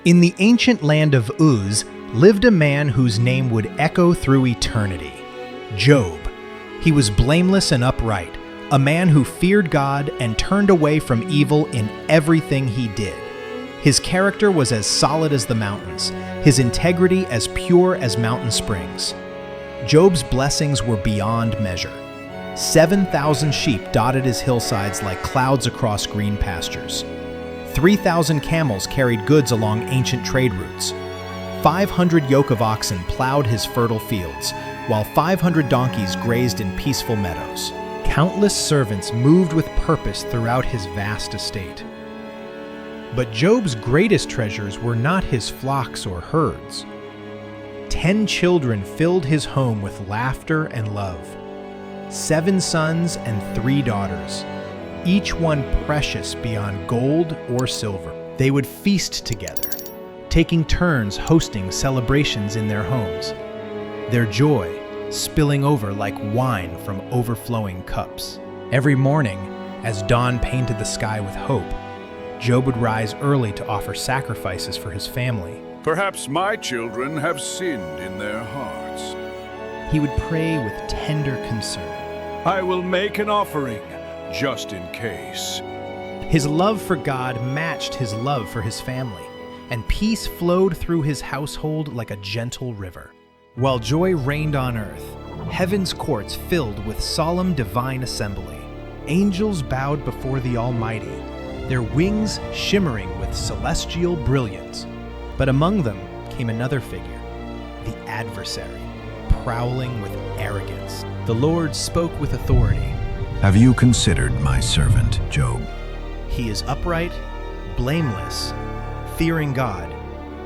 In the ancient land of Uz lived a man whose name would echo through eternity, Job. He was blameless and upright, a man who feared God and turned away from evil in everything he did. His character was as solid as the mountains, his integrity as pure as mountain springs. Job's blessings were beyond measure. 7,000 sheep dotted his hillsides like clouds across green pastures. 3,000 camels carried goods along ancient trade routes. 500 yoke of oxen plowed his fertile fields, while 500 donkeys grazed in peaceful meadows. Countless servants moved with purpose throughout his vast estate. But Job's greatest treasures were not his flocks or herds. 10 children filled his home with laughter and love. 7 sons and 3 daughters, each one precious beyond gold or silver. They would feast together, taking turns hosting celebrations in their homes, their joy spilling over like wine from overflowing cups. Every morning, as dawn painted the sky with hope, Job would rise early to offer sacrifices for his family. Perhaps my children have sinned in their hearts. He would pray with tender concern. I will make an offering, just in case. His love for God matched his love for his family, and peace flowed through his household like a gentle river. While joy reigned on earth, heaven's courts filled with solemn divine assembly. Angels bowed before the Almighty, their wings shimmering with celestial brilliance. But among them came another figure, the adversary, prowling with arrogance. The Lord spoke with authority. Have you considered my servant, Job? He is upright, blameless, fearing God,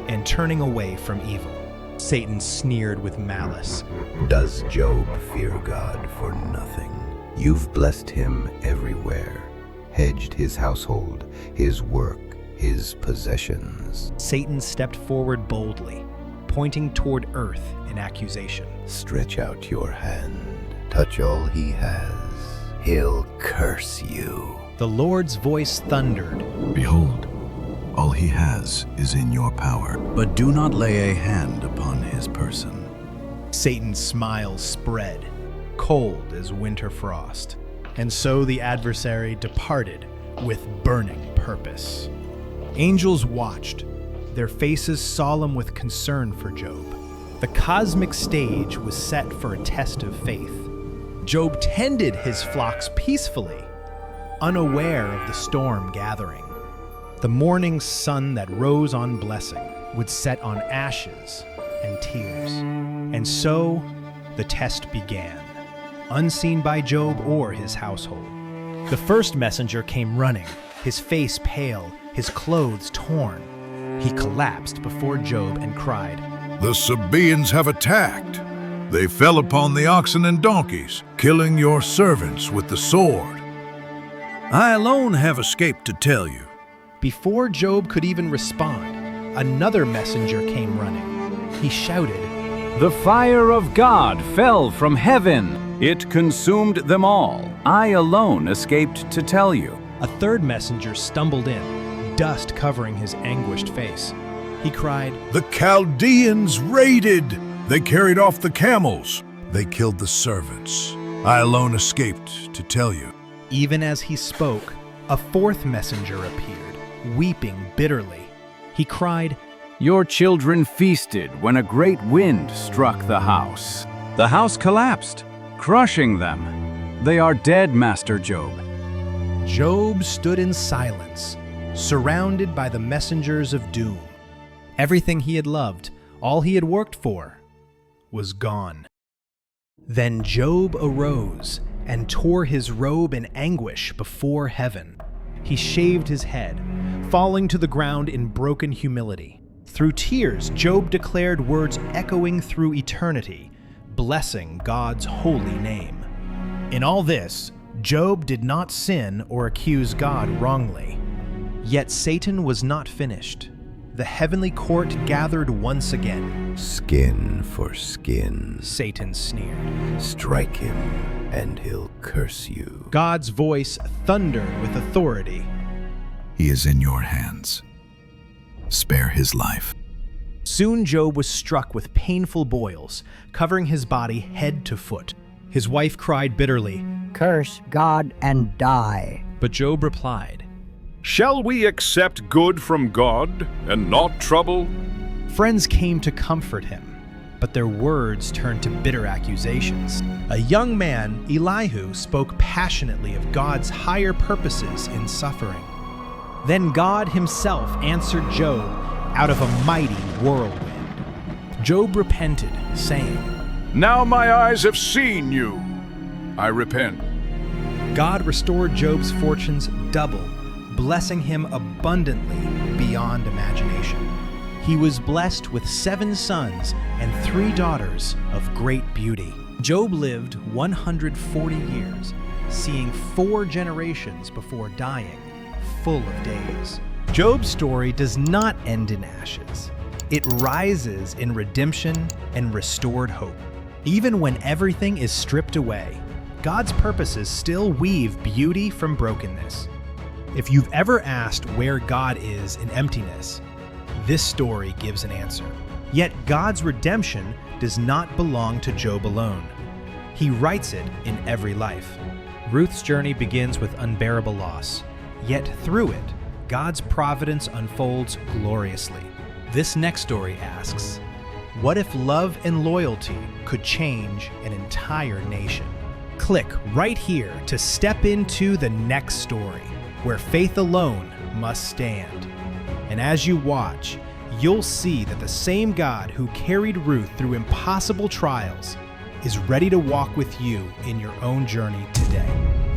and turning away from evil. Satan sneered with malice. Does Job fear God for nothing? You've blessed him everywhere, hedged his household, his work, his possessions. Satan stepped forward boldly, pointing toward earth in accusation. Stretch out your hand, touch all he has. He'll curse you. The Lord's voice thundered. Behold, all he has is in your power, but do not lay a hand upon his person. Satan's smile spread, cold as winter frost. And so the adversary departed with burning purpose. Angels watched, their faces solemn with concern for Job. The cosmic stage was set for a test of faith. Job tended his flocks peacefully, unaware of the storm gathering. The morning sun that rose on blessing would set on ashes and tears. And so the test began, unseen by Job or his household. The first messenger came running, his face pale, his clothes torn. He collapsed before Job and cried, The Sabaeans have attacked. They fell upon the oxen and donkeys, killing your servants with the sword. I alone have escaped to tell you. Before Job could even respond, another messenger came running. He shouted, The fire of God fell from heaven. It consumed them all. I alone escaped to tell you. A third messenger stumbled in, dust covering his anguished face. He cried, The Chaldeans raided. They carried off the camels. They killed the servants. I alone escaped to tell you. Even as he spoke, a fourth messenger appeared, weeping bitterly. He cried, Your children feasted when a great wind struck the house. The house collapsed, crushing them. They are dead, Master Job. Job stood in silence, surrounded by the messengers of doom. Everything he had loved, all he had worked for, was gone. Then Job arose and tore his robe in anguish before heaven. He shaved his head, falling to the ground in broken humility. Through tears, Job declared words echoing through eternity, blessing God's holy name. In all this, Job did not sin or accuse God wrongly. Yet Satan was not finished. The heavenly court gathered once again. Skin for skin. Satan sneered. Strike him, and he'll curse you. God's voice thundered with authority. He is in your hands. spare his life. Soon Job was struck with painful boils, covering his body head to foot. His wife cried bitterly, "Curse God and die." but Job replied, Shall we accept good from God and not trouble? Friends came to comfort him, but their words turned to bitter accusations. A young man, Elihu, spoke passionately of God's higher purposes in suffering. Then God himself answered Job out of a mighty whirlwind. Job repented, saying, Now my eyes have seen you. I repent. God restored Job's fortunes double, blessing him abundantly beyond imagination. He was blessed with 7 sons and 3 daughters of great beauty. Job lived 140 years, seeing 4 generations before dying, full of days. Job's story does not end in ashes. It rises in redemption and restored hope. Even when everything is stripped away, God's purposes still weave beauty from brokenness. If you've ever asked where God is in emptiness, this story gives an answer. Yet God's redemption does not belong to Job alone. He writes it in every life. Ruth's journey begins with unbearable loss, yet through it, God's providence unfolds gloriously. This next story asks, what if love and loyalty could change an entire nation? Click right here to step into the next story, where faith alone must stand. And as you watch, you'll see that the same God who carried Ruth through impossible trials is ready to walk with you in your own journey today.